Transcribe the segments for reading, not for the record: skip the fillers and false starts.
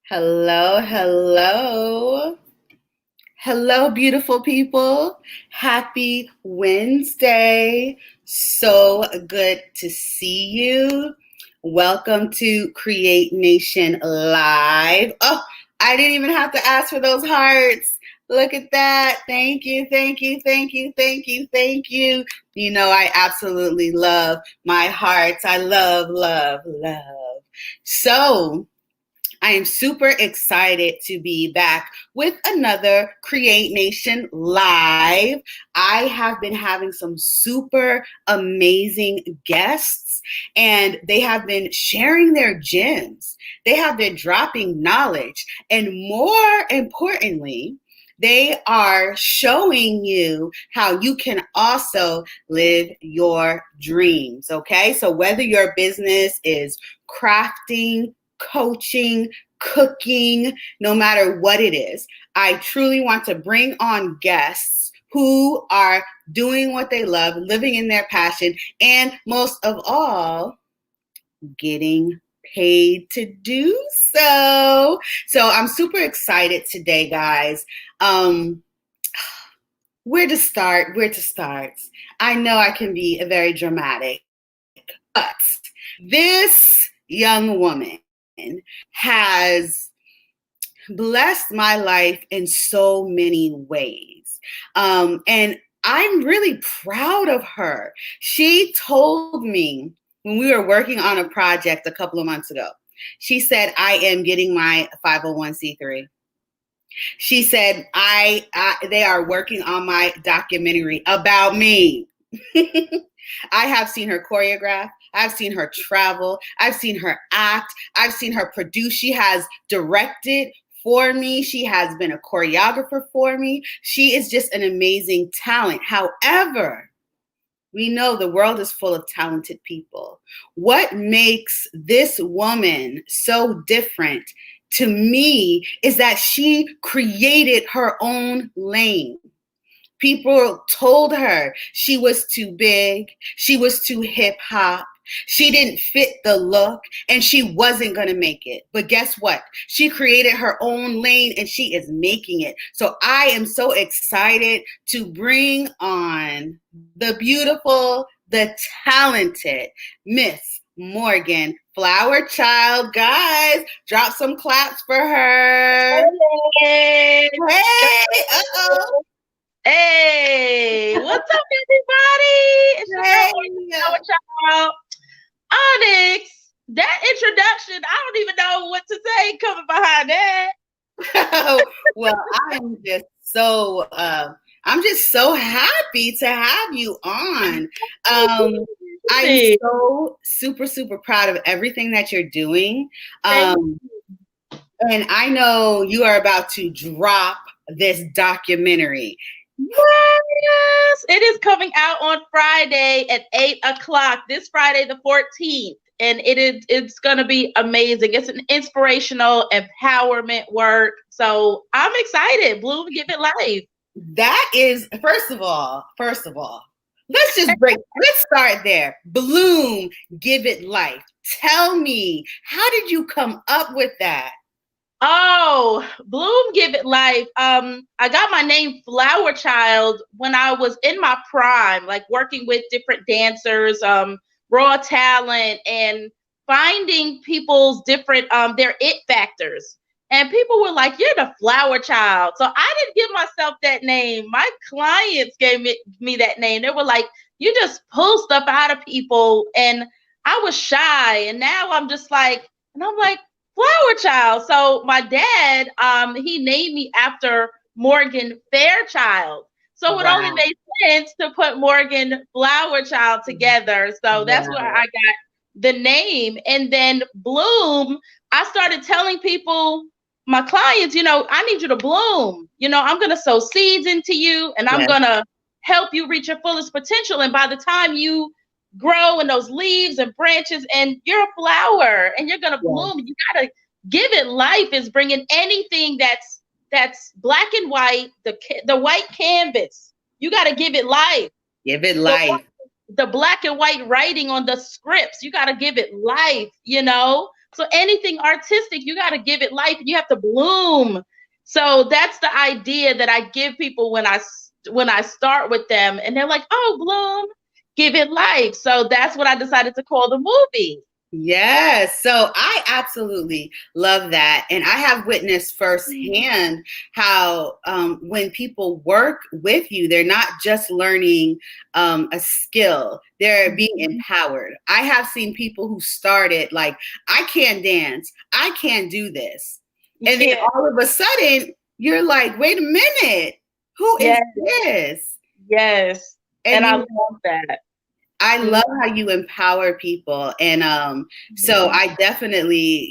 Hello, hello. Hello, beautiful people. Happy Wednesday. So good to see you. Welcome to Create Nation Live. Oh, I didn't even have to ask for those hearts. Look at that. Thank you, thank you, thank you, thank you, thank you. You know, I absolutely love my hearts. I love, love, love. So, I am super excited to be back with another Create Nation Live. I have been having some super amazing guests, and they have been sharing their gems. They have been dropping knowledge, and more importantly, they are showing you how you can also live your dreams, okay? So whether your business is crafting, coaching, cooking, no matter what it is, I truly want to bring on guests who are doing what they love, living in their passion, and most of all, getting paid to do so. So I'm super excited today, guys. Where to start? Where to start? I know I can be very dramatic, but this young woman has blessed my life in so many ways. And I'm really proud of her. She told me when we were working on a project a couple of months ago, she said, I am getting my 501c3. She said, they are working on my documentary about me. I have seen her choreograph. I've seen her travel. I've seen her act. I've seen her produce. She has directed for me. She has been a choreographer for me. She is just an amazing talent. However, we know the world is full of talented people. What makes this woman so different to me is that she created her own lane. People told her she was too big, she was too hip hop, she didn't fit the look, and she wasn't going to make it. But guess what? She created her own lane and she is making it. So I am so excited to bring on the beautiful, the talented Miss Morgan Flowerchild. Guys, drop some claps for her. Hey, Hey, uh-oh. hey, what's up, everybody? It's your girl, Morgan Flowerchild. Onyx, that introduction, I don't even know what to say coming behind that. Well, I'm just so happy to have you on. I'm so super, super proud of everything that you're doing. And I know you are about to drop this documentary. Yes, it is coming out on Friday at 8 o'clock, this Friday, the 14th. And it's going to be amazing. It's an inspirational empowerment work. So I'm excited. Bloom, give it life. That is, first of all, let's start there. Bloom, give it life. Tell me, how did you come up with that? Oh, Bloom, give it life. I got my name Flowerchild when I was in my prime, like working with different dancers, raw talent, and finding people's different their it factors. And people were like, "You're the flower child." So I didn't give myself that name. My clients gave me that name. They were like, "You just pull stuff out of people," and I was shy. And now I'm just like, and I'm like, Flowerchild. So my dad, he named me after Morgan Fairchild. So it only made sense to put Morgan Flowerchild together. So that's where I got the name. And then Bloom, I started telling people, my clients, I need you to bloom. I'm going to sow seeds into you and I'm going to help you reach your fullest potential. And by the time you grow in those leaves and branches and you're a flower and you're going to bloom, you got to give it life. Is bringing anything that's black and white, the white canvas. You got to give it life. Give it life. The black and white writing on the scripts, you got to give it life, So anything artistic, you got to give it life. You have to bloom. So that's the idea that I give people when I start with them, and they're like, "Oh, bloom, give it life." So that's what I decided to call the movie. Yes. So I absolutely love that. And I have witnessed firsthand how when people work with you, they're not just learning a skill, they're being empowered. I have seen people who started like, I can't dance, I can't do this. And then all of a sudden, you're like, wait a minute, who is this? Yes. And I love that. I love how you empower people. And so I definitely,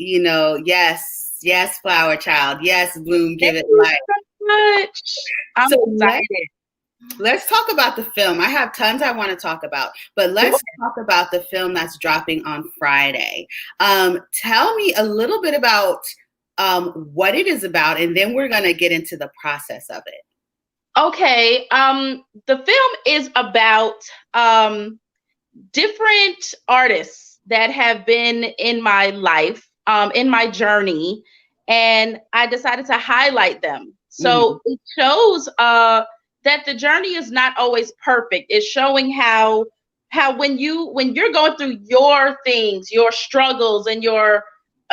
yes, Flowerchild. Yes, Bloom, give it life. So much. I'm excited. Let's talk about the film. I have tons I want to talk about, but let's talk about the film that's dropping on Friday. Tell me a little bit about what it is about, and then we're going to get into the process of it. Okay. The film is about different artists that have been in my life, in my journey, and I decided to highlight them. So it shows that the journey is not always perfect. It's showing how when you're going through your things, your struggles, and your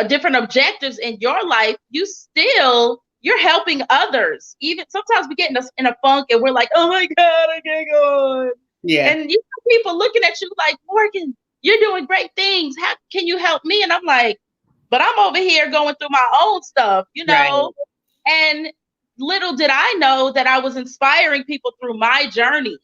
different objectives in your life, you're helping others. Even sometimes we get in a funk and we're like, oh my God, I can't go on. Yeah. And you know, people looking at you like, Morgan, you're doing great things. How can you help me? And I'm like, but I'm over here going through my own stuff, you know? Right. And little did I know that I was inspiring people through my journey.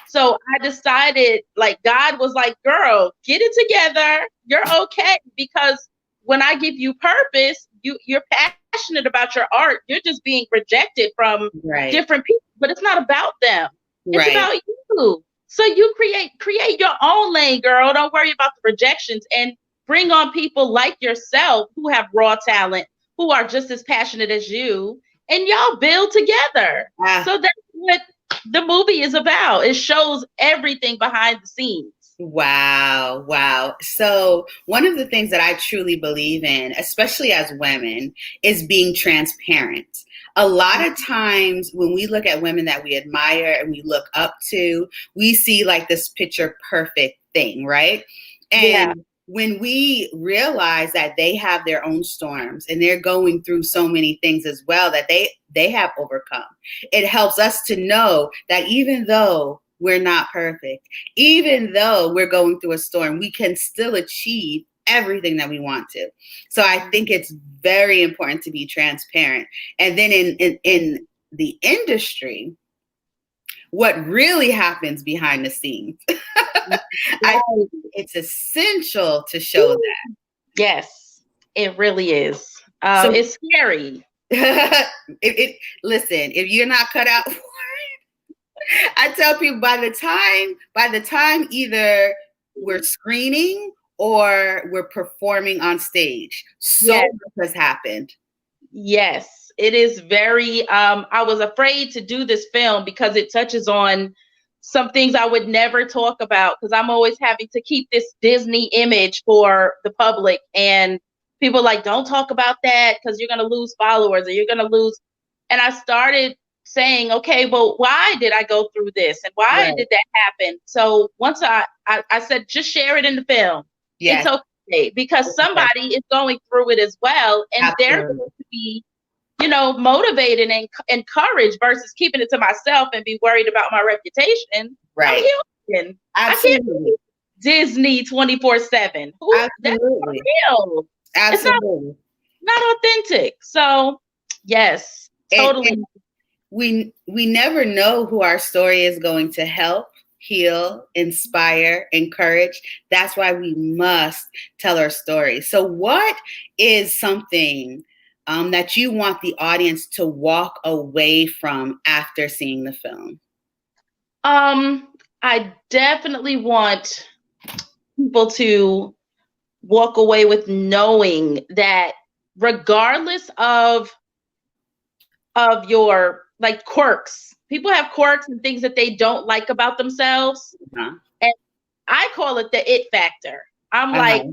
So I decided, like, God was like, girl, get it together. You're okay. Because when I give you purpose, you're passionate about your art. You're just being rejected from different people, but it's not about them. It's about you. So you create your own lane, girl. Don't worry about the rejections, and bring on people like yourself who have raw talent, who are just as passionate as you, and y'all build together. So that's what the movie is about. It shows everything behind the scenes. Wow. So one of the things that I truly believe in, especially as women, is being transparent. A lot of times when we look at women that we admire and we look up to, we see like this picture perfect thing, right? And when we realize that they have their own storms and they're going through so many things as well that they have overcome, it helps us to know that even though we're not perfect, even though we're going through a storm, we can still achieve everything that we want to. So I think it's very important to be transparent. And then in the industry, what really happens behind the scenes, I think it's essential to show that. Yes, it really is. So it's scary. Listen, if you're not cut out for it, I tell people by the time either we're screening or we're performing on stage, so much has happened. Yes, it is very, I was afraid to do this film because it touches on some things I would never talk about, because I'm always having to keep this Disney image for the public, and people like, don't talk about that because you're going to lose followers or you're going to lose. And I started saying, okay, well, why did I go through this? And why did that happen? So once I said, just share it in the film. Yes. It's okay, because somebody is going through it as well. And they're going to be, motivated and encouraged versus keeping it to myself and be worried about my reputation. Right. I'm human. Absolutely. I can't be Disney 24/7. That's real. Absolutely. It's not authentic. So yes, totally. And we never know who our story is going to help, heal, inspire, encourage. That's why we must tell our story. So what is something that you want the audience to walk away from after seeing the film? I definitely want people to walk away with knowing that regardless of your like quirks, people have quirks and things that they don't like about themselves. And I call it the it factor. I'm like,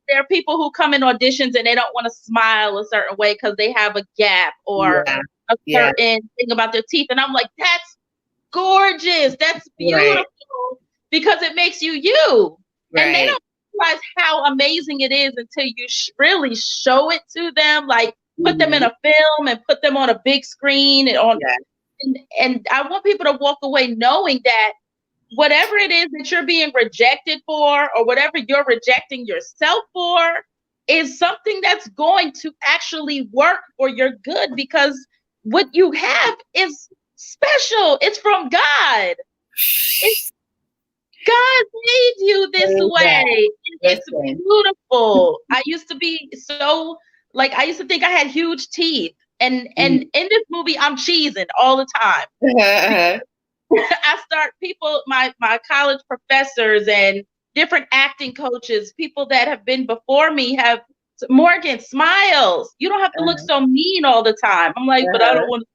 there are people who come in auditions and they don't want to smile a certain way because they have a gap or Yeah. a Yeah. certain thing about their teeth. And I'm like, that's gorgeous. That's beautiful because it makes you you. And they don't realize how amazing it is until you really show it to them, like put them in a film and put them on a big screen and on. And I want people to walk away knowing that whatever it is that you're being rejected for or whatever you're rejecting yourself for is something that's going to actually work for your good, because what you have is special. It's from God. God made you this way. It's beautiful. I used to be so, like, I used to think I had huge teeth. And in this movie, I'm cheesing all the time. I start people, my college professors and different acting coaches, people that have been before me have, Morgan, smiles. You don't have to look so mean all the time. I'm like, but I don't want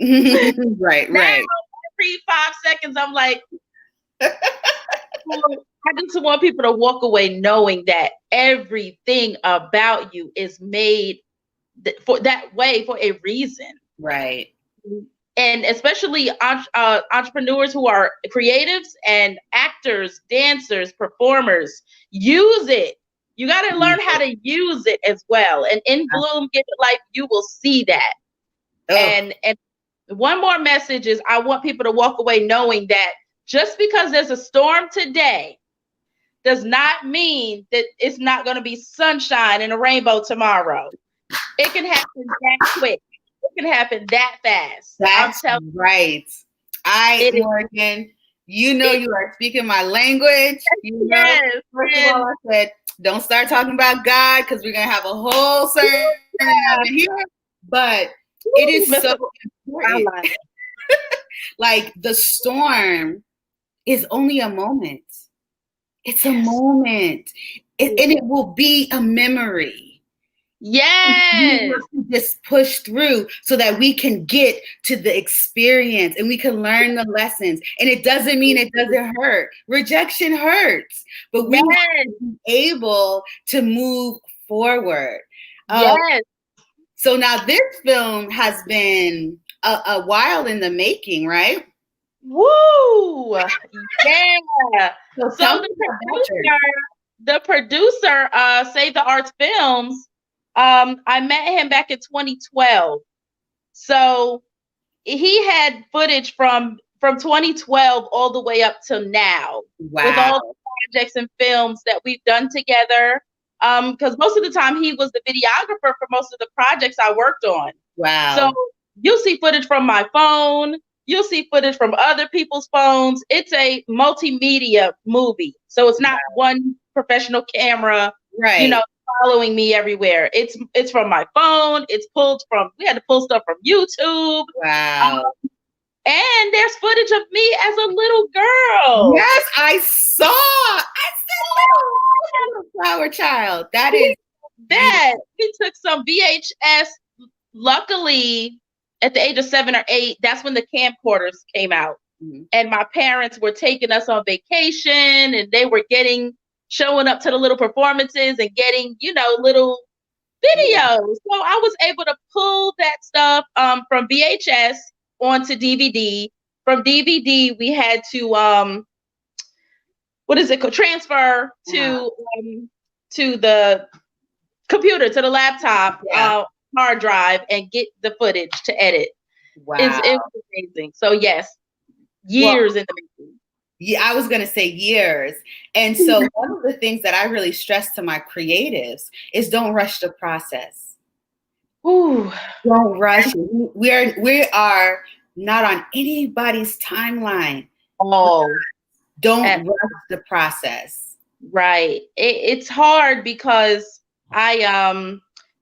to. Right. Now, every 5 seconds, I'm like, I just want people to walk away knowing that everything about you is made for that way for a reason. Right. And especially entrepreneurs who are creatives and actors, dancers, performers, use it. You got to learn how to use it as well. And in Bloom Give It Life, you will see that. And one more message is I want people to walk away knowing that just because there's a storm today does not mean that it's not going to be sunshine and a rainbow tomorrow. It can happen that quick. It can happen that fast. That's right. Morgan, you are speaking my language. First of all, I said, don't start talking about God because we're going to have a whole sermon here. But it is so important. Like the storm is only a moment. It's a moment. And it will be a memory. Yes. We have to just push through so that we can get to the experience and we can learn the lessons. And it doesn't mean it doesn't hurt. Rejection hurts, but we have to be able to move forward. Yes. So now this film has been a while in the making, right? Woo! Yeah. So the producer, Save the Arts Films, I met him back in 2012. So he had footage from 2012 all the way up till now. Wow. With all the projects and films that we've done together. Because most of the time he was the videographer for most of the projects I worked on. Wow. So you'll see footage from my phone. You'll see footage from other people's phones. It's a multimedia movie. So it's not one professional camera, following me everywhere. It's from my phone. It's pulled from, we had to pull stuff from YouTube. Wow. And there's footage of me as a little girl. Yes, I saw. I said, little Flowerchild. That is that. We took some VHS. Luckily, at the age of 7 or 8, that's when the camcorders came out. Mm-hmm. And my parents were taking us on vacation and they were showing up to the little performances and getting, little videos. So I was able to pull that stuff from VHS onto DVD. From DVD, we had to transfer to the computer, to the laptop, hard drive, and get the footage to edit. Wow. It was amazing. So yes, years in the making. Yeah, I was going to say years. And so one of the things that I really stress to my creatives is don't rush the process. Ooh. Don't rush. We are not on anybody's timeline. Oh, don't rush the process. Right. It's hard because I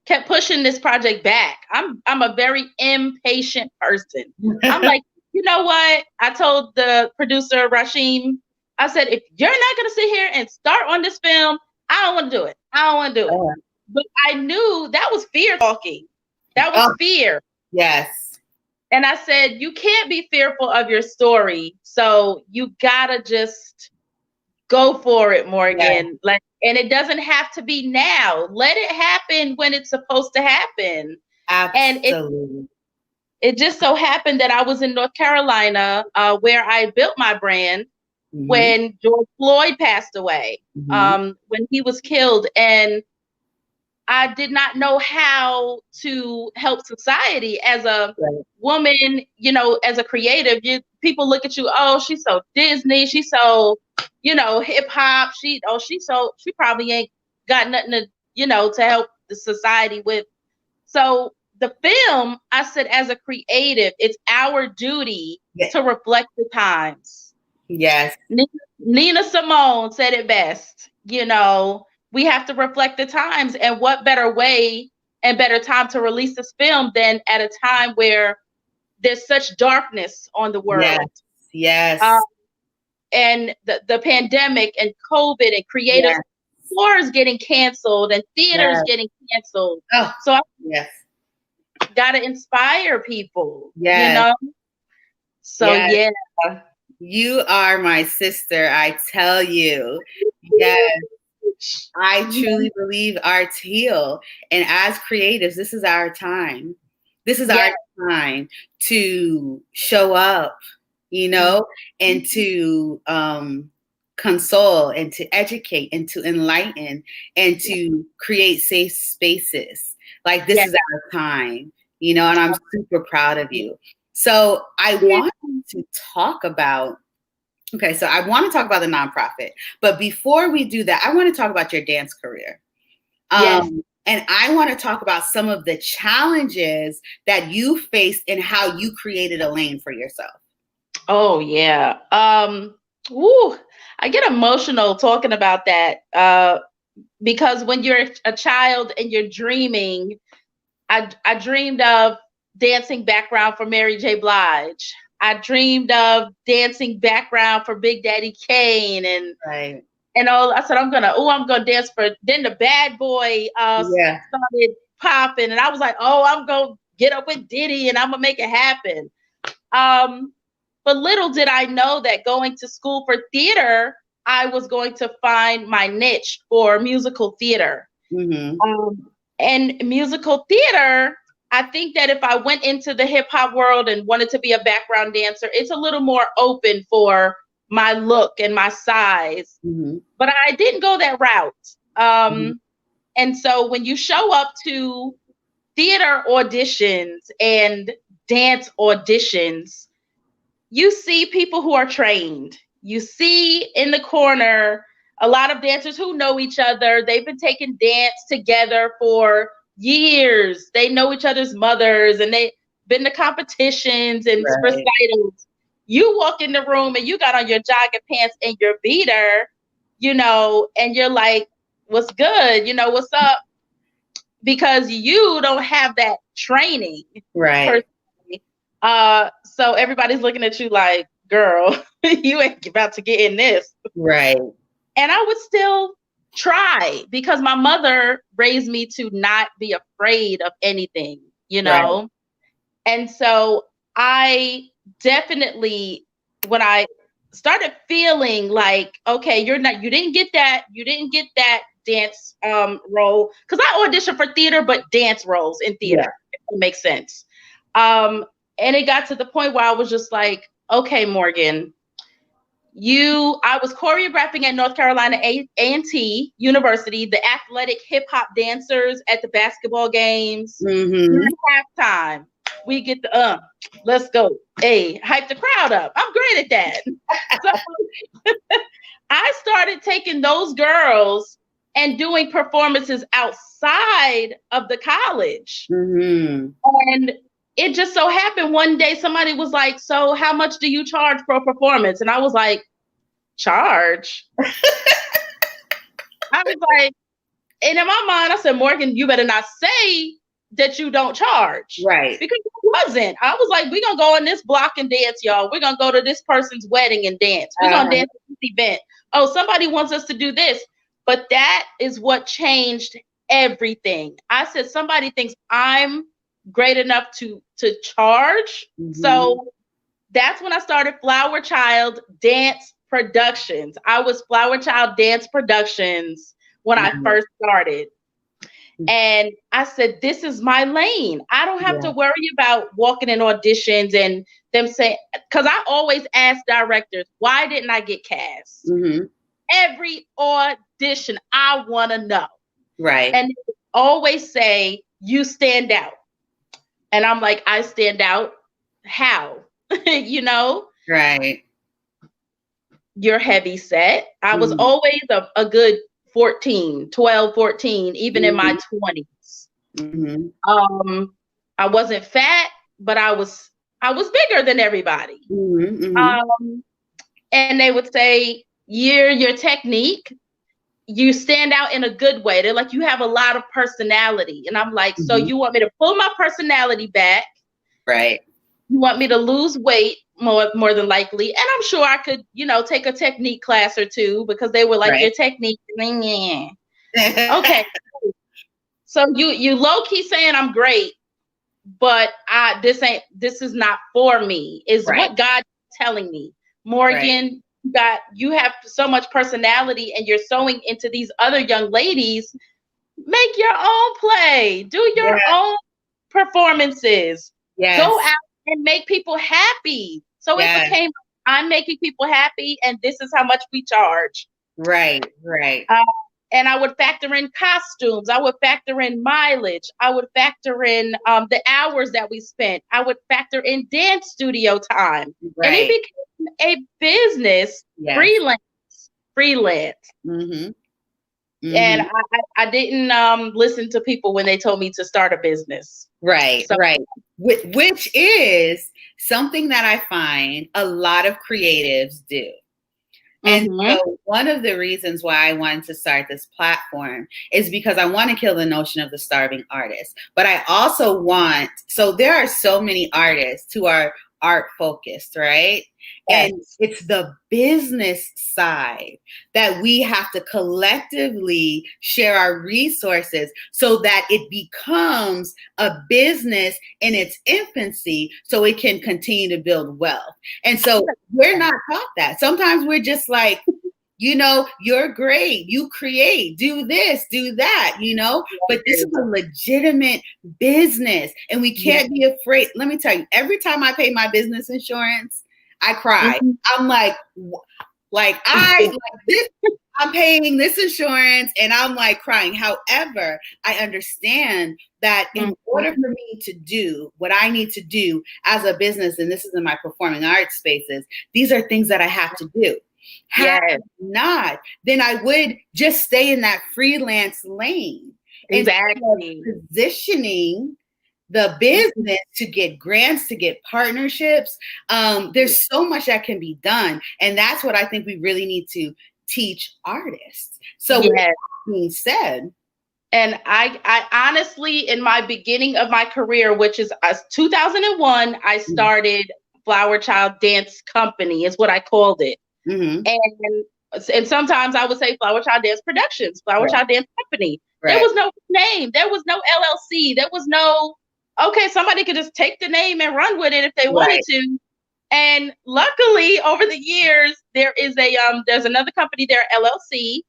kept pushing this project back. I'm a very impatient person. I'm like, you know what? I told the producer, Rashim, I said, if you're not going to sit here and start on this film, I don't want to do it. I don't want to do it. But I knew that was fear talking. That was fear. Yes. And I said, you can't be fearful of your story. So you got to just go for it, Yes, Morgan. Like, and it doesn't have to be now. Let it happen when it's supposed to happen. And absolutely. it just so happened that I was in North Carolina, where I built my brand Hmm. when George Floyd passed away, Hmm. when he was killed. And I did not know how to help society as a Right. woman, as a creative. People look at you, oh, she's so Disney, she's so, hip hop. She probably ain't got nothing to help the society with. So the film, I said, as a creative, it's our duty Yes. to reflect the times. Yes. Nina Simone said it best. We have to reflect the times, and what better way and better time to release this film than at a time where there's such darkness on the Yes. world, uh, Yes. and the pandemic and COVID and creative Yes. tours getting canceled and theaters Yes. getting canceled. Oh, So I yes. got to inspire people, Yes. So Yes. yeah. You are my sister, I tell you. Yes. I truly believe arts heal. And as creatives, this is our time. This is Yeah. our time to show up, and to console and to educate and to enlighten and to create safe spaces. Like this Yeah. is our time, and I'm super proud of you. So I want to talk about Okay, so I want to talk about the nonprofit, but before we do that, I want to talk about your dance career. Yes. And I want to talk about some of the challenges that you faced and how you created a lane for yourself. Oh yeah. Woo, I get emotional talking about that. Because when you're a child and you're dreaming, I dreamed of dancing background for Mary J. Blige. I dreamed of dancing background for Big Daddy Kane Right. and all. I said I'm gonna dance for. Then the Bad Boy Yeah. started popping, and I was like, oh, I'm gonna get up with Diddy and I'm gonna make it happen. Um, but little did I know that going to school for theater, I was going to find my niche for musical theater. Mm-hmm. And musical theater, I think that if I went into the hip hop world and wanted to be a background dancer, it's a little more open for my look and my size. Mm-hmm. But I didn't go that route. Mm-hmm. And so when you show up to theater auditions and dance auditions, you see people who are trained. You see in the corner a lot of dancers who know each other. They've been taking dance together for years. They know each other's mothers and they've been to competitions and Right. recitals. You walk in the room and you got on your jogging pants and your beater, and you're like, what's good? What's up? Because you don't have that training Right. personally. So everybody's looking at you like, girl, you ain't about to get in this. Right. And I would still try because my mother raised me to not be afraid of anything, you Right. know? And so I definitely, when I started feeling like, okay, you didn't get that dance role. Cause I auditioned for theater, but dance roles in Yeah. theater, if it makes sense. And it got to the point where I was just like, okay, Morgan, I was choreographing at North Carolina A&T University, the athletic hip hop dancers at the basketball games. Mm-hmm. During halftime, we get the let's go, hey, hype the crowd up. I'm great at that. So I started taking those girls and doing performances outside of the college. Mm-hmm. And it just so happened one day somebody was like, so how much do you charge for a performance? And I was like, charge? I was like, and in my mind, I said, Morgan, you better not say that you don't charge. Right. Because it wasn't. I was like, we're going to go on this block and dance, y'all. We're going to go to this person's wedding and dance. We're going to dance at this event. Oh, somebody wants us to do this. But that is what changed everything. I said, somebody thinks I'm great enough to charge. Mm-hmm. So that's when I started Flowerchild Dance Productions. I was Flowerchild Dance Productions when I first started. And I said, this is my lane. I don't have to worry about walking in auditions and them saying, because I always ask directors, why didn't I get cast? Every audition, I want to know. Right. And they always say, you stand out. And I'm like, I stand out? How? You know? Right. You're heavy set. I was always a good 14, 12, 14, even in my 20s. I wasn't fat, but I was bigger than everybody. And they would say, your technique, you stand out in a good way. They're like, you have a lot of personality. And I'm like, so you want me to pull my personality back? Right. You want me to lose weight more than likely? And I'm sure I could, take a technique class or two, because they were like, your technique. Okay. So you low key saying I'm great, but this is not for me, is what God is telling me. Morgan, you have so much personality and you're sewing into these other young ladies. Make your own play, do your own performances, go out and make people happy. So it became, I'm making people happy and this is how much we charge. Right. And I would factor in costumes. I would factor in mileage. I would factor in the hours that we spent. I would factor in dance studio time. And it became a business, freelance. And I didn't listen to people when they told me to start a business. Right. Which is something that I find a lot of creatives do. And so one of the reasons why I wanted to start this platform is because I want to kill the notion of the starving artist. But I also so there are so many artists who are art focused, right? Yes. And it's the business side that we have to collectively share our resources so that it becomes a business in its infancy so it can continue to build wealth. And so we're not taught that. Sometimes we're just like, you're great. You create, do this, do that, but this is a legitimate business and we can't be afraid. Let me tell you, every time I pay my business insurance, I cry. I'm like this, I'm paying this insurance and I'm like crying. However, I understand that in order for me to do what I need to do as a business, and this is in my performing arts spaces, these are things that I have to do. Had not, then I would just stay in that freelance lane. Exactly. Positioning the business to get grants, to get partnerships. There's so much that can be done. And that's what I think we really need to teach artists. So with that being said, and I honestly, in my beginning of my career, which is 2001, I started Flowerchild Dance Company, is what I called it. And sometimes I would say Flowerchild Dance Productions, Flowerchild Dance Company. There was no name. There was no LLC. There was no, somebody could just take the name and run with it if they wanted to. And luckily, over the years, there's another company there, LLC.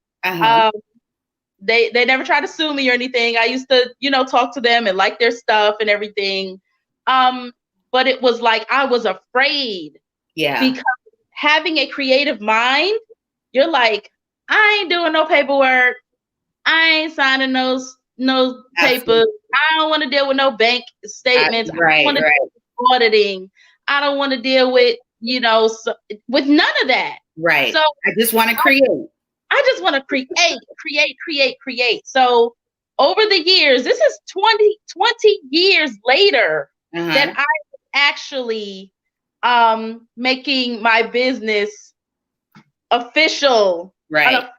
They never tried to sue me or anything. I used to, talk to them and like their stuff and everything. But it was like I was afraid. Because having a creative mind, you're like, I ain't doing no paperwork. I ain't signing no papers. I don't want to deal with no bank statements. I don't want to deal with auditing. I don't want to deal with, with none of that. Right. So I just want to create. I just want to create. So over the years, this is 20 years later that I actually making my business official. An official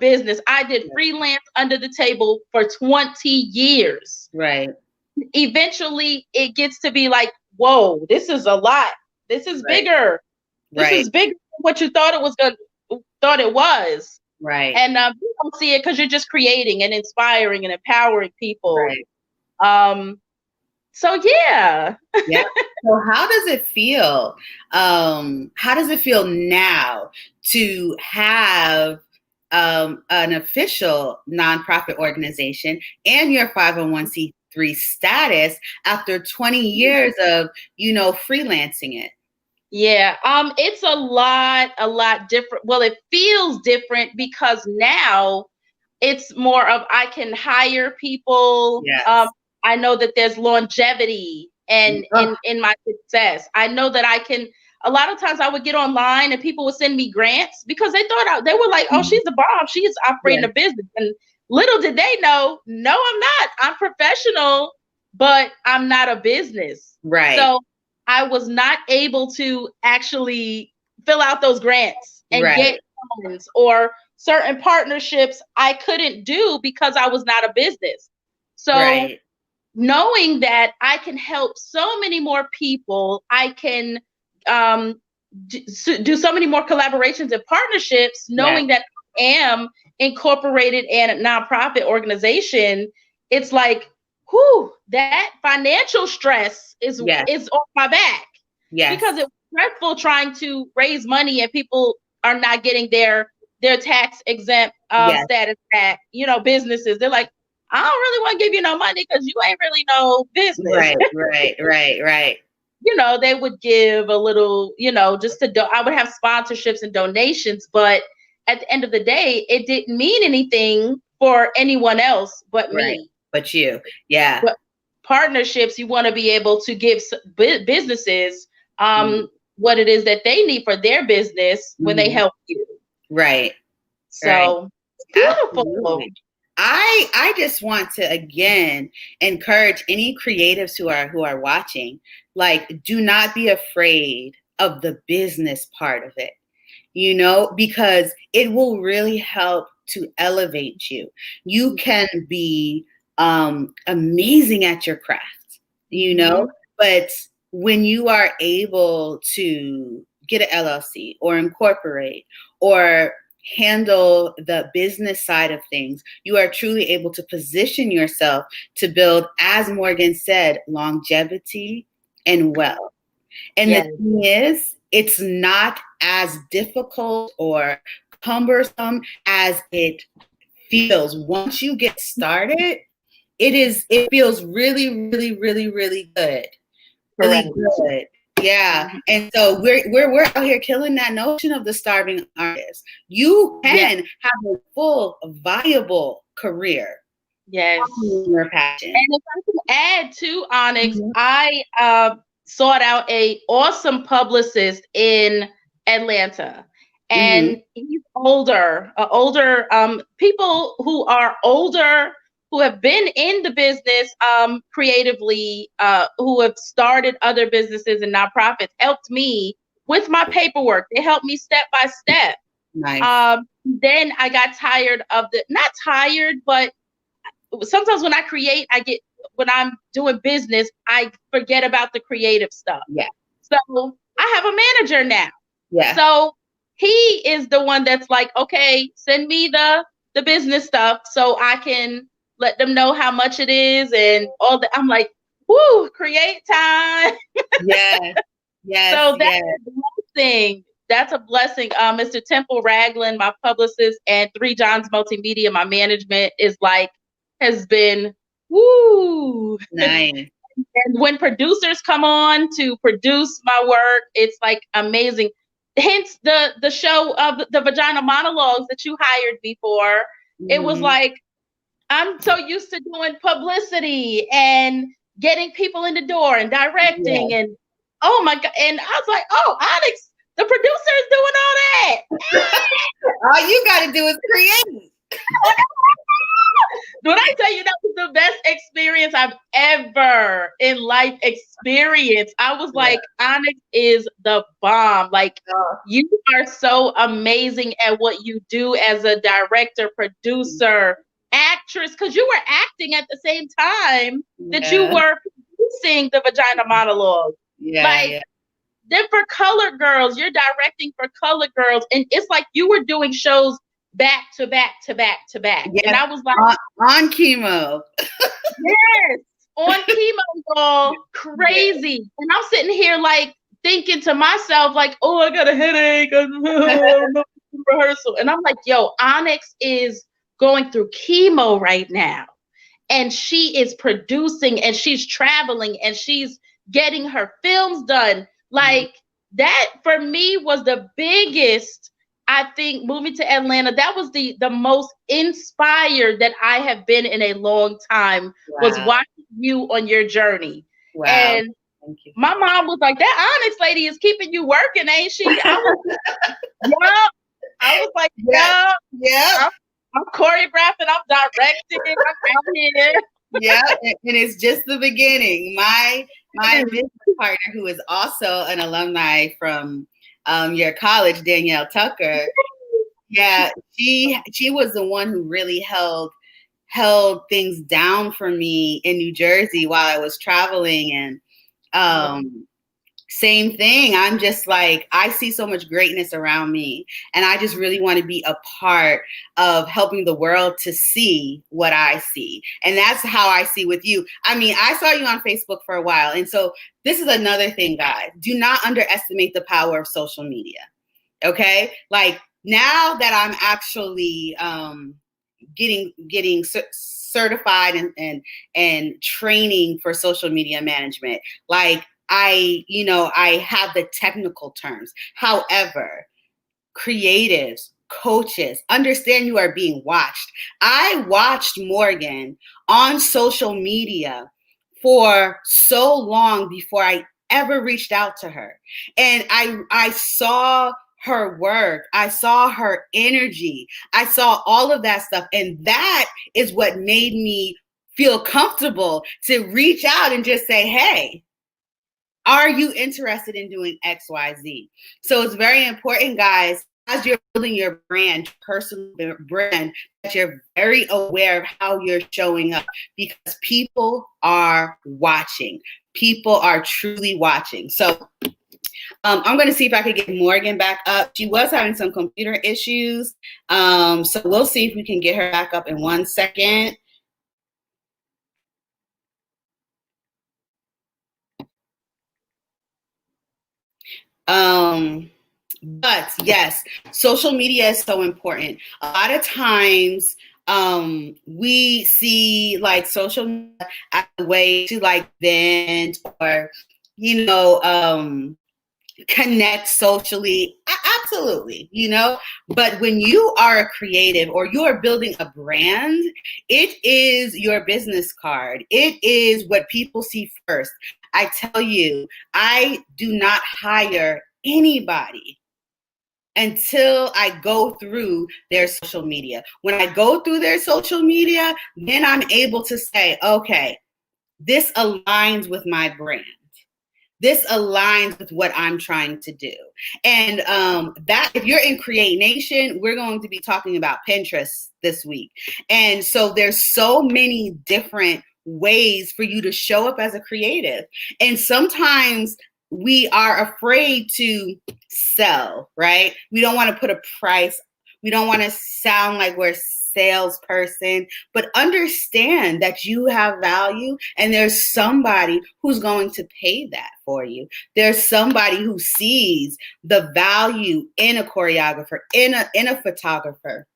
business. I did freelance under the table for 20 years. Right. Eventually it gets to be like, whoa, this is a lot. This is bigger. This is bigger than what you thought it was. Right. And you don't see it because you're just creating and inspiring and empowering people. Right. So yeah. Yeah. So how does it feel? How does it feel now to have an official nonprofit organization and your 501c3 status after 20 years of, freelancing it? Yeah, it's a lot different. Well, it feels different because now it's more of I can hire people. Yes. I know that there's longevity and Oh, in my success. I know that I can. A lot of times I would get online and people would send me grants because they were like, oh, she's the bomb. She is operating yes. a business. And little did they know, no, I'm not. I'm professional, but I'm not a business. Right. So I was not able to actually fill out those grants and Right. get funds or certain partnerships I couldn't do because I was not a business. So Right. knowing that I can help so many more people, I can um, do so many more collaborations and partnerships, Yes. knowing that I am incorporated in a nonprofit organization, it's like, whew, that financial stress Yes. is off my back Yes. because it was stressful trying to raise money and people are not getting their tax exempt Yes. status back. Businesses, they're like, I don't really want to give you no money because you ain't really no business. Right. Right. Right. Right. They would give a little, just I would have sponsorships and donations, but at the end of the day, it didn't mean anything for anyone else but Right. me. But you. Yeah. But partnerships, you want to be able to give businesses Mhm. what it is that they need for their business when they Mhm. help you. Right. Right. So beautiful. Absolutely. I just want to again encourage any creatives who are watching, like, do not be afraid of the business part of it, because it will really help to elevate you. You can be amazing at your craft, Mhm. but when you are able to get an LLC or incorporate or handle the business side of things, you are truly able to position yourself to build, as Morgan said, longevity and wealth. And the Yes. thing is, it's not as difficult or cumbersome as it feels. Once you get started, it feels really, really, really, really good. Really Correct. good. Yeah. Mhm. And so we're out here killing that notion of the starving artist. You Yeah. can have a full, viable career Yes. following your passion. And if I can add to Onyx, Mhm. I sought out a awesome publicist in Atlanta, Mhm. and he's older people who are older who have been in the business creatively, who have started other businesses and nonprofits, helped me with my paperwork. They helped me step by step. Nice. Then I got tired of not tired, but sometimes when I create, when I'm doing business, I forget about the creative stuff. Yeah. So I have a manager now. Yeah. So he is the one that's like, okay, send me the business stuff so I can let them know how much it is and all that. I'm like, whoo, create time. Yes. Yes. So that's Yes. a blessing. That's a blessing. Mr. Temple Ragland, my publicist, and Three Johns Multimedia, my management, has been woo. Nice. And when producers come on to produce my work, it's like amazing. Hence the show of the Vagina Monologues that you hired me for. It was Mhm. like, I'm so used to doing publicity and getting people in the door and Yeah. directing and oh my god. And I was like, oh, Alex, the producer is doing all that. All you got to do is create. When I tell you that was the best experience I've ever in life experienced, I was Yeah. like, Onyx is the bomb. Like, Oh, you are so amazing at what you do as a director, producer, actress, because you were acting at the same time that you yeah. were producing the Vagina Monologue. Yeah. Like, Yeah. then for Color Girls, you're directing for Color Girls, and it's like you were doing shows back to back to back to back. And Yes. I was like, On chemo. yes. on chemo, y'all, crazy. Yeah. And I'm sitting here like thinking to myself, like, oh, I got a headache. I don't know, rehearsal. And I'm like, yo, Onyx is going through chemo right now. And she is producing and she's traveling and she's getting her films done. Like that for me was the biggest, I think, moving to Atlanta. That was the most inspired that I have been in a long time. Wow. Was watching you on your journey. Wow. And thank you. My mom was like, that Onyx lady is keeping you working, ain't she? I was, yeah. I was like, yeah. I'm choreographing, I'm directing, I'm out here. Yeah, and it's just the beginning. My business partner, who is also an alumni from your college, Danielle Tucker. Yeah, she was the one who really held things down for me in New Jersey while I was traveling, and same thing. I'm just like, I see so much greatness around me, and I just really want to be a part of helping the world to see what I see. And that's how I see with you. I mean, I saw you on Facebook for a while. And so this is another thing, guys. Do not underestimate the power of social media. Okay? Like now that I'm actually getting certified and training for social media management, like I have the technical terms. However, creatives, coaches, understand you are being watched. I watched Morgan on social media for so long before I ever reached out to her. And I saw her work. I saw her energy. I saw all of that stuff. And that is what made me feel comfortable to reach out and just say, hey, are you interested in doing X, Y, Z? So it's very important, guys, as you're building your brand, personal brand, that you're very aware of how you're showing up, because people are watching. People are truly watching. So I'm going to see if I could get Morgan back up. She was having some computer issues. So we'll see if we can get her back up in 1 second. But yes, social media is so important. A lot of times we see like social media as a way to like vent or, connect socially. Absolutely, but when you are a creative or you are building a brand, it is your business card. It is what people see first. I tell you, I do not hire anybody until I go through their social media. When I go through their social media, then I'm able to say, okay, this aligns with my brand. This aligns with what I'm trying to do. And that if you're in Create Nation, we're going to be talking about Pinterest this week. And so there's so many different ways for you to show up as a creative. And sometimes we are afraid to sell, right? We don't want to put a price. We don't want to sound like we're salesperson, but understand that you have value and there's somebody who's going to pay that for you. There's somebody who sees the value in a choreographer, in a photographer.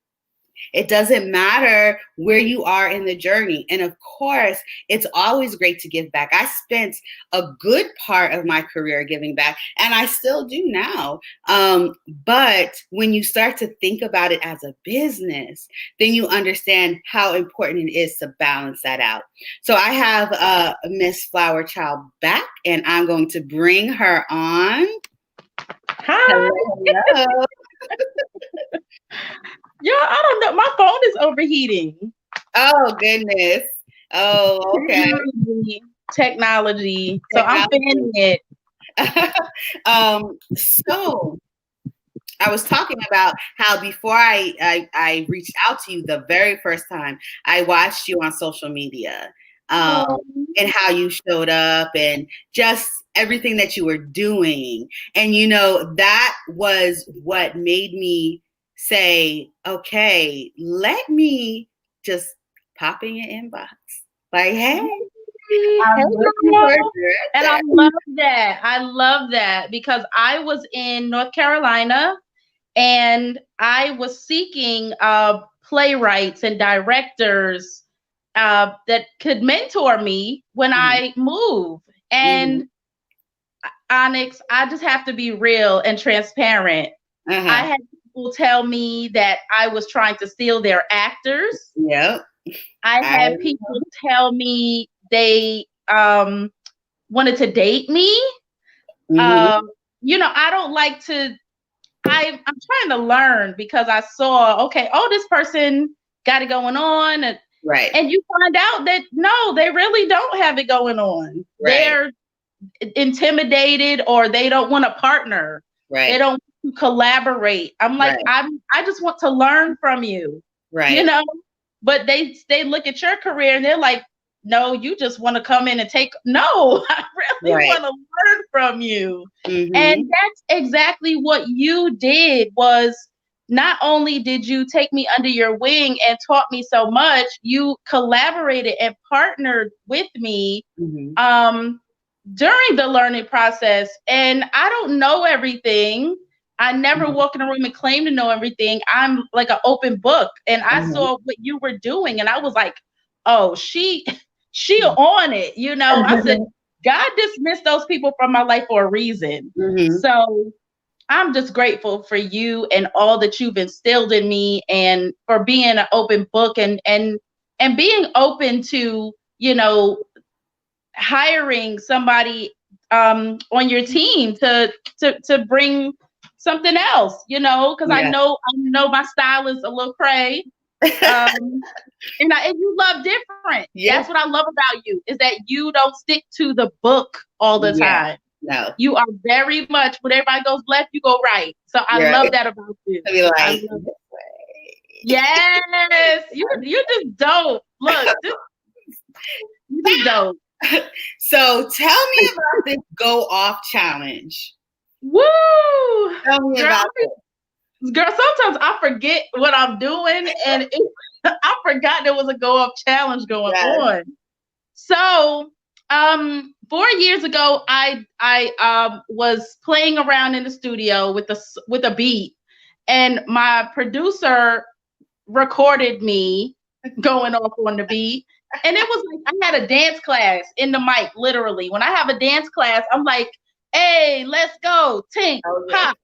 It doesn't matter where you are in the journey. And of course, it's always great to give back. I spent a good part of my career giving back, and I still do now. But when you start to think about it as a business, then you understand how important it is to balance that out. So I have Miss Flowerchild back, and I'm going to bring her on. Hi. Hello. Yeah, I don't know. My phone is overheating. Oh, goodness. Oh, okay. Technology. So I'm fanning it. So I was talking about how before I reached out to you the very first time, I watched you on social media, and how you showed up and just everything that you were doing. And, that was what made me say, okay, let me just pop in your inbox. Like, hey, Hey, I'm looking forward girl. to And I it. love that. I love that because I was in North Carolina and I was seeking playwrights and directors that could mentor me when Mhm. I move. Mhm. And Onyx, I just have to be real and transparent. I Uh-huh. had people tell me that I was trying to steal their actors. Yep. I I had people tell me they wanted to date me. mhm. Um, I don't like to. I'm trying to learn because I saw, okay, oh, this person got it going on, Right. and you find out that no, they really don't have it going on. Right. They're intimidated or they don't want to partner. They Right. don't want to collaborate. I'm like, Right. I just want to learn from you, you Right. know. But they look at your career and they're like, no, you just want to come in and take. No, I really Right. want to learn from you. And Mhm. that's exactly what you did. Was not only did you take me under your wing and taught me so much, you collaborated and partnered with me Mhm. um, during the learning process. And I don't know everything. I never Mhm. walk in a room and claim to know everything. I'm like an open book. And I Mhm. saw what you were doing and I was like, oh, she on it. I said, God dismissed those people from my life for a reason. Mhm. So I'm just grateful for you and all that you've instilled in me and for being an open book and being open to, hiring somebody on your team to bring something else, because I Yeah. know my style is a little cray. Um, and you love different. Yeah. That's what I love about you is that you don't stick to the book all the Yeah. time. No. You are very much when everybody goes left, you go right. So I You're love right. that about you. To be I like love it. this way. Yes, you just dope. Look, you just dope. So tell me about this go off challenge. Woo! Tell me Girl, about it. girl, sometimes I forget what I'm doing, and I forgot there was a go up challenge going Yes. on. So, 4 years ago, I was playing around in the studio with a beat, and my producer recorded me going off on the beat. And it was like I had a dance class in the mic, literally. When I have a dance class, I'm like, hey, let's go, tink, Okay. pop,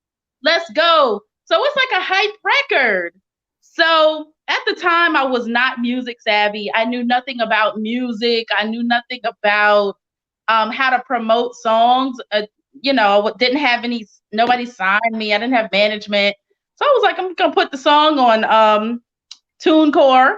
let's go. So it's like a hype record. So at the time, I was not music savvy. I knew nothing about music. I knew nothing about how to promote songs. Didn't have nobody signed me. I didn't have management. So I was like, I'm gonna put the song on TuneCore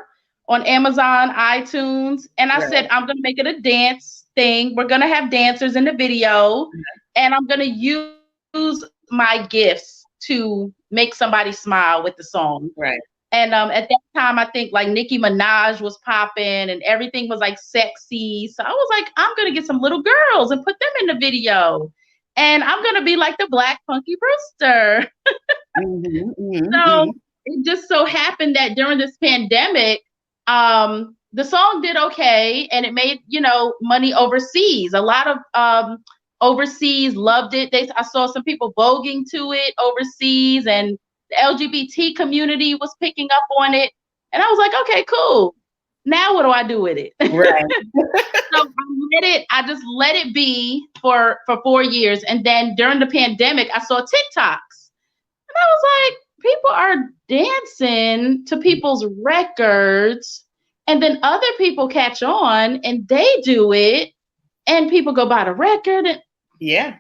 on Amazon, iTunes. And I said, Right. I'm going to make it a dance thing. We're going to have dancers in the video. And I'm going to use my gifts to make somebody smile with the song. Right. And at that time, I think like Nicki Minaj was popping and everything was like sexy. So I was like, I'm going to get some little girls and put them in the video. And I'm going to be like the Black Punky Brewster. Mhm. Mhm. So Mhm. it just so happened that during this pandemic, the song did okay and it made, money overseas. A lot of overseas loved it. I saw some people voguing to it overseas and the LGBT community was picking up on it. And I was like, okay, cool. Now what do I do with it? Right. So I just let it be for 4 years. And then during the pandemic, I saw TikToks. And I was like, people are dancing to people's records, and then other people catch on and they do it, and people go buy the record. Yeah.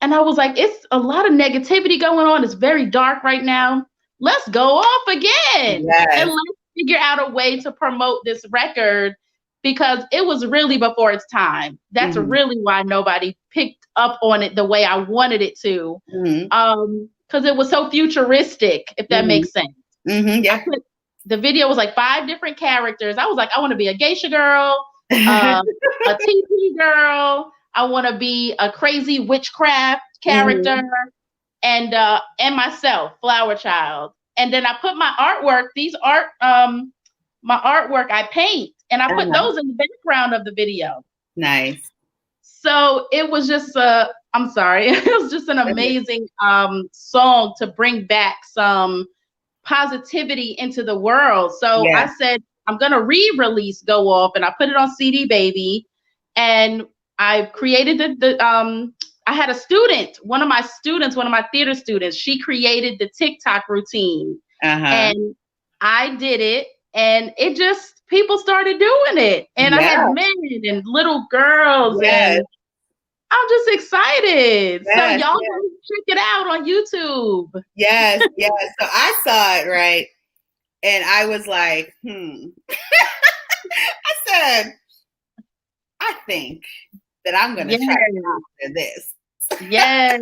And I was like, it's a lot of negativity going on. It's very dark right now. Let's go off again and Yes. let's figure out a way to promote this record because it was really before its time. That's Mhm. really why nobody picked up on it the way I wanted it to. Mhm. Because it was so futuristic, if that Mhm. makes sense. Mhm. I Yeah. put the video was like 5 different characters. I was like, I want to be a geisha girl, a TP girl. I want to be a crazy witchcraft character, Mhm. and myself, Flower Child. And then I put my artwork. My artwork I paint. and I put those in the background of the video. Nice. So it was just I'm sorry, it was just an amazing song to bring back some positivity into the world. So I said, I'm gonna re-release Go Off, and I put it on CD Baby, and I created I had a student, one of my theater students, she created the TikTok routine. And I did it, and it just, people started doing it. And I had men and little girls, and I'm just excited. So y'all can check it out on YouTube. Yes. So I saw it, right? And I was like, I said, I think that I'm going to try to master this. Yes.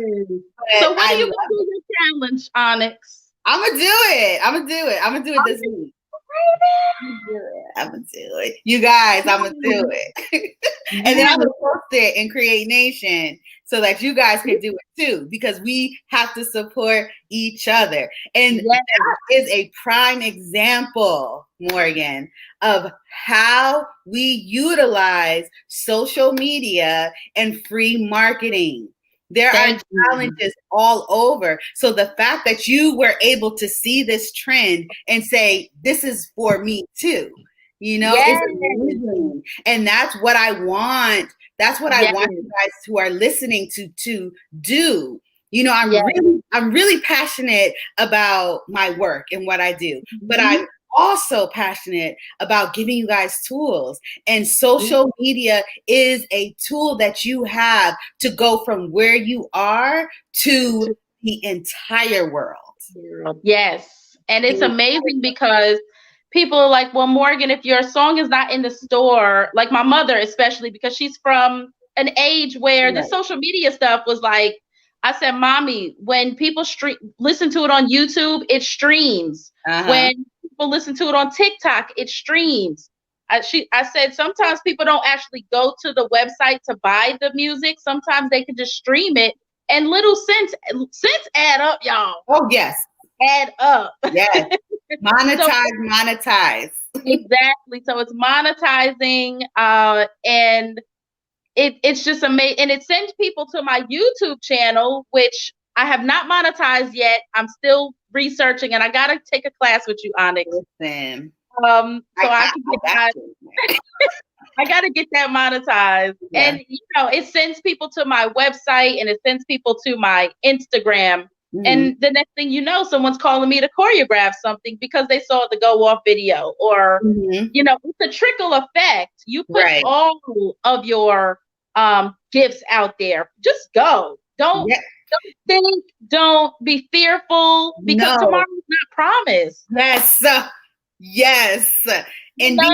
So what are you going to do your challenge, Onyx? I'm going to do it. I'm going to do it this week. I'm gonna do it. You guys, I'm gonna do it. And then I'm gonna post it in Create Nation so that you guys can do it too, because we have to support each other. And that is a prime example, Morgan, of how we utilize social media and free marketing. There are challenges all over. So the fact that you were able to see this trend and say, this is for me too, you know, it's amazing. And that's what I want. That's what I want you guys who are listening to do. You know, I'm really passionate about my work and what I do, but I'm also passionate about giving you guys tools, and social media is a tool that you have to go from where you are to the entire world. Yes. And it's amazing because people are like, well, Morgan, if your song is not in the store, like my mother, especially because she's from an age where the social media stuff was like, I said, Mommy, when people listen to it on YouTube, it streams. When people listen to it on TikTok, it streams. I said, sometimes people don't actually go to the website to buy the music. Sometimes they can just stream it, and little cents add up, y'all. Oh, yes. Add up. Yes. Monetize. Exactly. So it's monetizing, and it's just amazing. And it sends people to my YouTube channel, which I have not monetized yet. I'm still researching, and I got to take a class with you, Onyx. Listen. I got to get that monetized. And, you know, it sends people to my website, and it sends people to my Instagram. And the next thing you know, someone's calling me to choreograph something because they saw the Go Off video, or, you know, it's a trickle effect. You put all of your gifts out there. Just go. Don't think, don't be fearful, because tomorrow's not promised. Yes. And be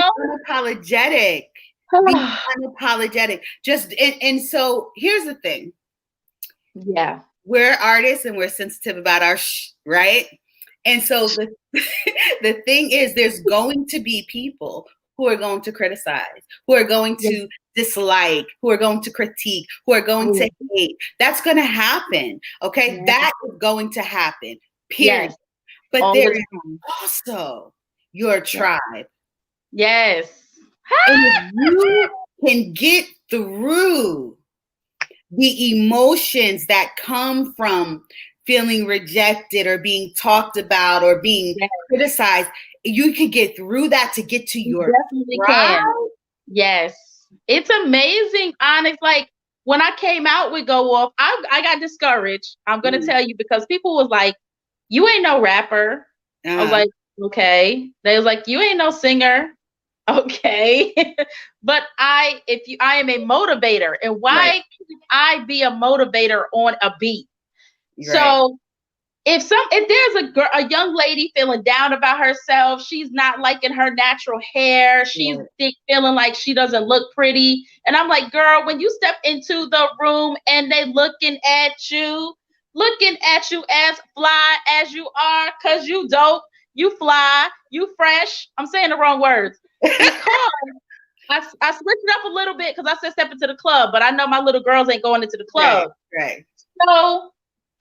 unapologetic. Be unapologetic. And so here's the thing. Yeah. We're artists and we're sensitive about our right? And so the thing is, there's going to be people who are going to criticize, who are going to dislike, who are going to critique, who are going to hate. That's going to happen. Okay. That is going to happen. Period. But there is also your tribe. Yes. And if you can get through the emotions that come from feeling rejected or being talked about or being criticized, you can get through that to get to your tribe. Yes. It's amazing, Onyx. Like, when I came out with Go Off, I got discouraged. I'm going to tell you, because people was like, you ain't no rapper. I was like, okay. They was like, you ain't no singer. Okay. But I am a motivator. And why can't I be a motivator on a beat? So if there's a young lady feeling down about herself, she's not liking her natural hair, she's feeling like she doesn't look pretty, and I'm like, girl, when you step into the room and they looking at you as fly as you are, because you dope, you fly, you fresh. I'm saying the wrong words. Because I switched it up a little bit, because I said step into the club, but I know my little girls ain't going into the club. Right. So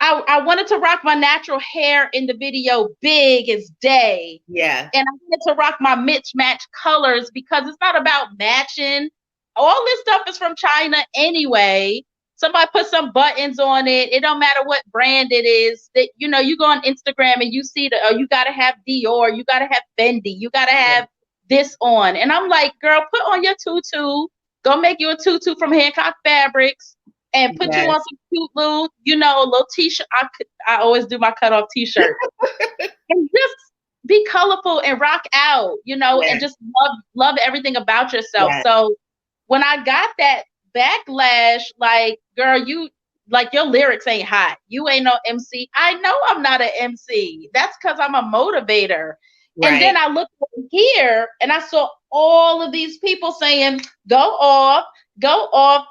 I wanted to rock my natural hair in the video big as day. Yeah. And I wanted to rock my mismatched colors because it's not about matching. All this stuff is from China anyway. Somebody put some buttons on it. It don't matter what brand it is. That you know, you go on Instagram and you see you gotta have Dior, you gotta have Fendi, you gotta have this on. And I'm like, girl, put on your tutu. Go make you a tutu from Hancock Fabrics and put you Yes. on some cute little, little t-shirt. I always do my cutoff t-shirt. And just be colorful and rock out, and just love everything about yourself. Yes. So when I got that backlash, like, girl, your lyrics ain't hot. You ain't no MC. I know I'm not an MC. That's because I'm a motivator. Right. And then I looked over here and I saw all of these people saying, go off,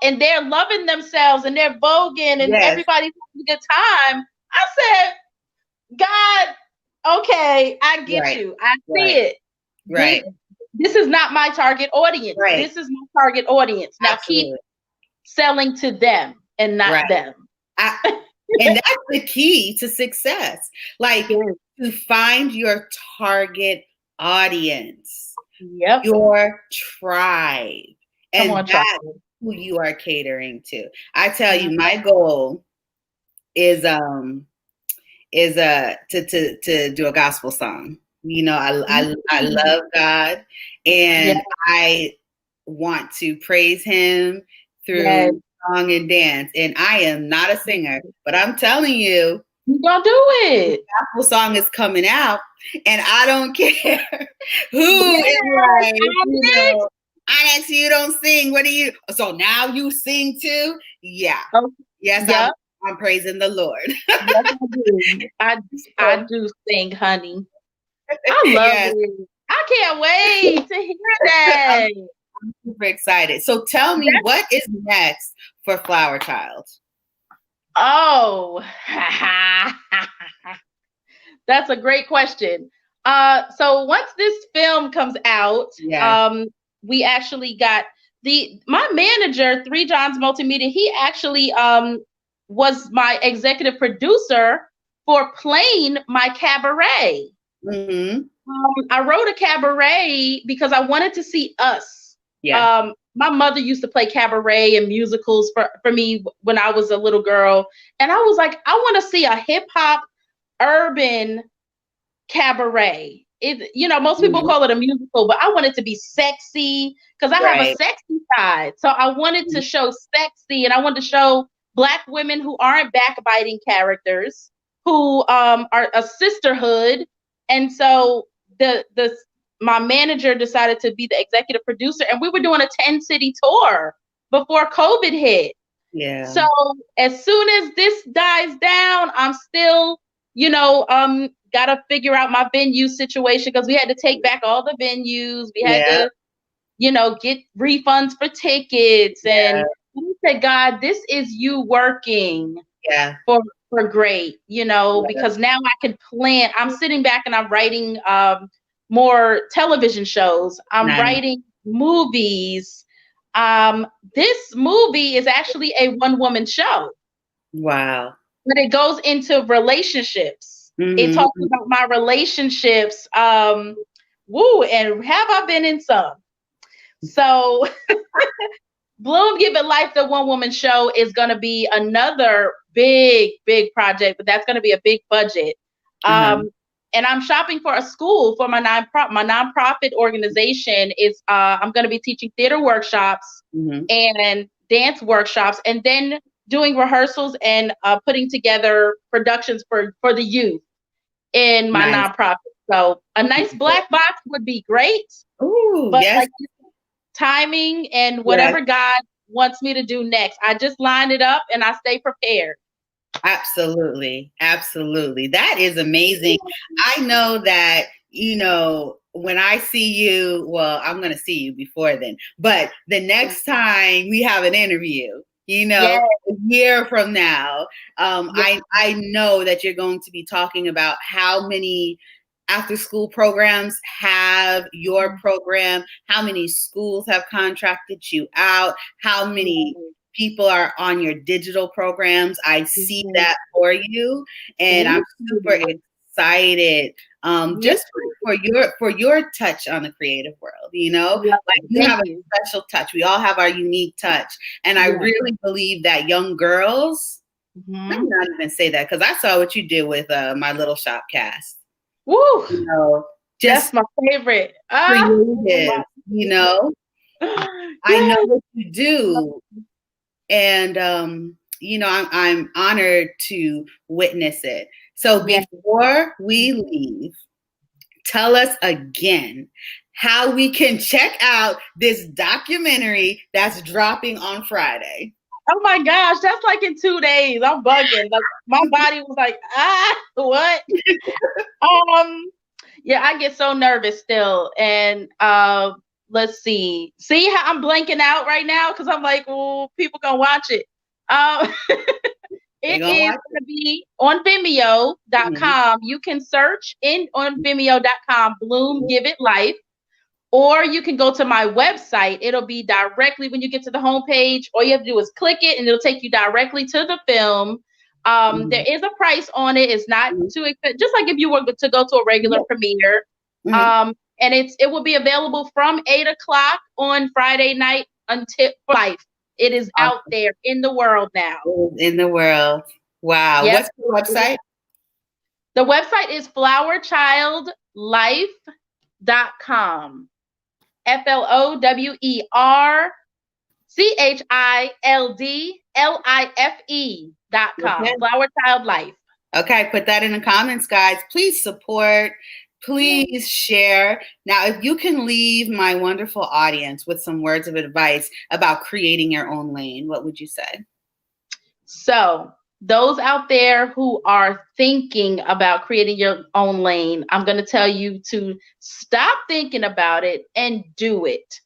and they're loving themselves and they're voguing and everybody's having a good time. I said, God, okay, I get you. I see it. Right. This is not my target audience. Right. This is my target audience. Now keep selling to them and not them. And that's the key to success. Like to find your target audience, your tribe, and that's who you are catering to. I tell you, my goal is to do a gospel song. I love God, and I want to praise Him through song and dance. And I am not a singer, but I'm telling you, you're gonna do it. The gospel song is coming out, and I don't care who is like, Onyx, you don't sing. What do you? So now you sing too? Yeah. Yes, I'm praising the Lord. Yes, I do sing, honey. I love it. I can't wait to hear that. I'm super excited. So tell me, what is next for Flowerchild? Oh, that's a great question. So once this film comes out, we actually got my manager, Three Johns Multimedia. He actually was my executive producer for playing my cabaret. Mm-hmm. I wrote a cabaret because I wanted to see us. My mother used to play cabaret and musicals for me when I was a little girl. And I was like, I want to see a hip hop urban cabaret. Most people call it a musical, but I want it to be sexy because I have a sexy side. So I wanted to show sexy, and I wanted to show Black women who aren't backbiting characters, who are a sisterhood. And so my manager decided to be the executive producer, and we were doing a 10-city tour before COVID hit. Yeah. So as soon as this dies down, I'm still, gotta figure out my venue situation because we had to take back all the venues. We had to, get refunds for tickets. And we said, God, this is you working for great, because now I can plan. I'm sitting back and I'm writing more television shows. I'm writing movies. This movie is actually a one-woman show. Wow. But it goes into relationships. Mm-hmm. It talks about my relationships. And have I been in some? So Bloom Give It Life, the one-woman show, is going to be another big project, but that's going to be a big budget. And I'm shopping for a school for my nonprofit organization. Is I'm going to be teaching theater workshops and dance workshops, and then doing rehearsals and putting together productions for the youth in my nonprofit. So a nice black box would be great. Ooh, but like timing and whatever God wants me to do next, I just line it up and I stay prepared. Absolutely. That is amazing. I know that, when I see you, well, I'm going to see you before then, but the next time we have an interview, a year from now, I know that you're going to be talking about how many after school programs have your program, how many schools have contracted you out, how many people are on your digital programs. I see that for you, and I'm super excited just for your touch on the creative world. Like you have a special touch. We all have our unique touch, and I really believe that young girls. Let me not even say that, because I saw what you did with my Little Shop cast. Woo! Just that's my favorite. Creative, I know what you do, and I'm honored to witness it. So before we leave, tell us again how we can check out this documentary that's dropping on Friday. Oh my gosh, that's like in 2 days. I'm bugging. Like my body was like, what? Yeah, I get so nervous still. And let's see. See how I'm blanking out right now? Because I'm like, oh, people gonna watch it. It is going to be on Vimeo.com. You can search on Vimeo.com, Bloom Give It Life. Or you can go to my website. It'll be directly when you get to the homepage. All you have to do is click it, and it'll take you directly to the film. There is a price on it. It's not too expensive. Just like if you were to go to a regular premiere. And it will be available from 8:00 on Friday night until life. It is out there in the world now. In the world. Wow. Yep. What's the website? The website is flowerchildlife.com. FlowerChildLife.com. Flowerchild Life. Okay, put that in the comments, guys. Please support. Please share. Now, if you can leave my wonderful audience with some words of advice about creating your own lane, what would you say? So, those out there who are thinking about creating your own lane, I'm going to tell you to stop thinking about it and do it.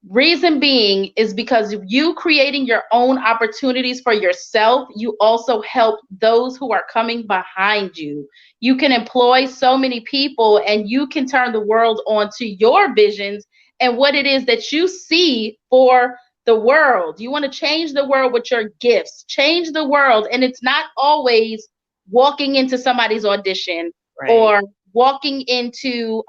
Reason being is because of you creating your own opportunities for yourself, you also help those who are coming behind you. You can employ so many people, and you can turn the world onto your visions and what it is that you see for the world. You want to change the world with your gifts, change the world. And it's not always walking into somebody's audition or walking into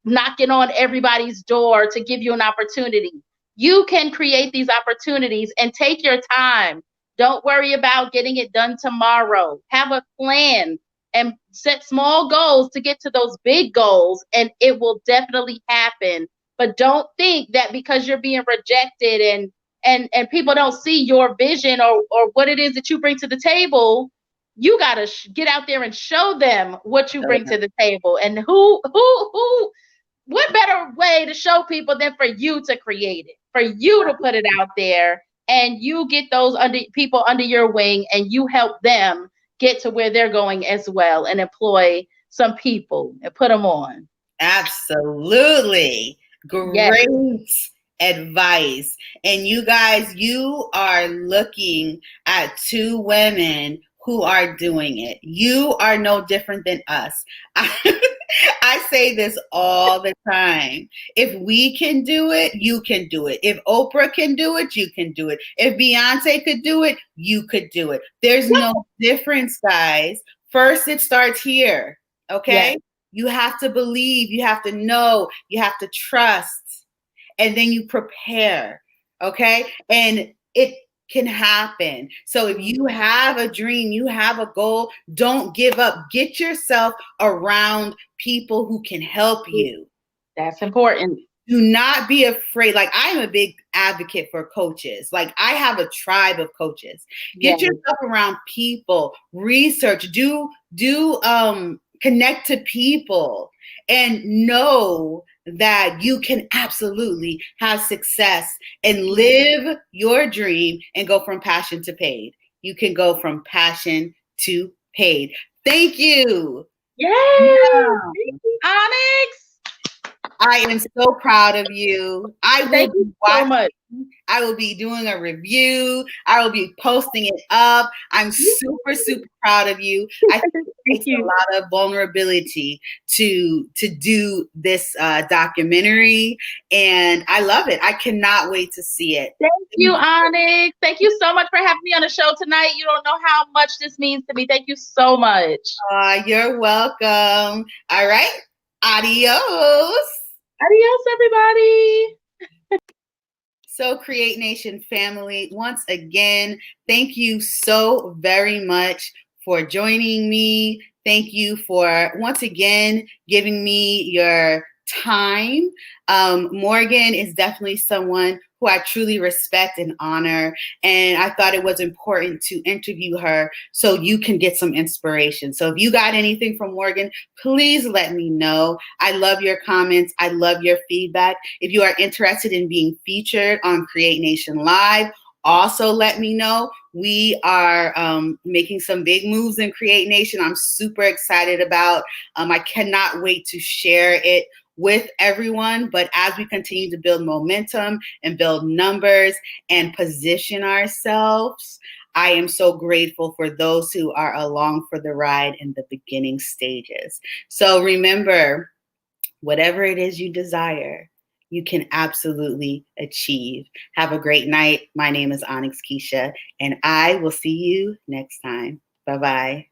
knocking on everybody's door to give you an opportunity. You can create these opportunities and take your time. Don't worry about getting it done tomorrow. Have a plan and set small goals to get to those big goals, and it will definitely happen. But don't think that because you're being rejected and people don't see your vision or what it is that you bring to the table, you got to get out there and show them what you bring to the table. And what better way to show people than for you to create it, for you to put it out there, and you get those people under your wing, and you help them get to where they're going as well, and employ some people and put them on. Absolutely. Great advice. And you guys, you are looking at two women who are doing it. You are no different than us. I say this all the time. If we can do it, you can do it. If Oprah can do it, you can do it. If Beyonce could do it, you could do it. There's no difference, guys. First, it starts here. Okay? Yes. You have to believe, you have to know, you have to trust, and then you prepare. Okay? And it can happen. So if you have a dream, you have a goal, don't give up. Get yourself around people who can help you. That's important. Do not be afraid. Like, I am a big advocate for coaches. Like, I have a tribe of coaches. Get yourself around people, research, do connect to people, and know that you can absolutely have success and live your dream and go from passion to paid. You can go from passion to paid. Thank you. Yay! Thank you, Onyx. I am so proud of you. I will Thank be you so watching. much. I will be doing a review. I will be posting it up. I'm super, super proud of you. I think it Thank takes a you. lot of vulnerability to do this documentary, and I love it. I cannot wait to see it. Thank you, Onyx. Thank you so much for having me on the show tonight. You don't know how much this means to me. Thank you so much. You're welcome. All right. Adios. Adios, everybody. So, Create Nation family, once again, thank you so very much for joining me. Thank you for once again giving me your time. Morgan is definitely someone who I truly respect and honor. And I thought it was important to interview her so you can get some inspiration. So if you got anything from Morgan, please let me know. I love your comments. I love your feedback. If you are interested in being featured on Create Nation Live, also let me know. We are making some big moves in Create Nation. I'm super excited about. I cannot wait to share it with everyone. But as we continue to build momentum and build numbers and position ourselves, I am so grateful for those who are along for the ride in the beginning stages. So remember, whatever it is you desire, you can absolutely achieve. Have a great night. My name is Onyx Keesha, and I will see you next time. Bye-bye.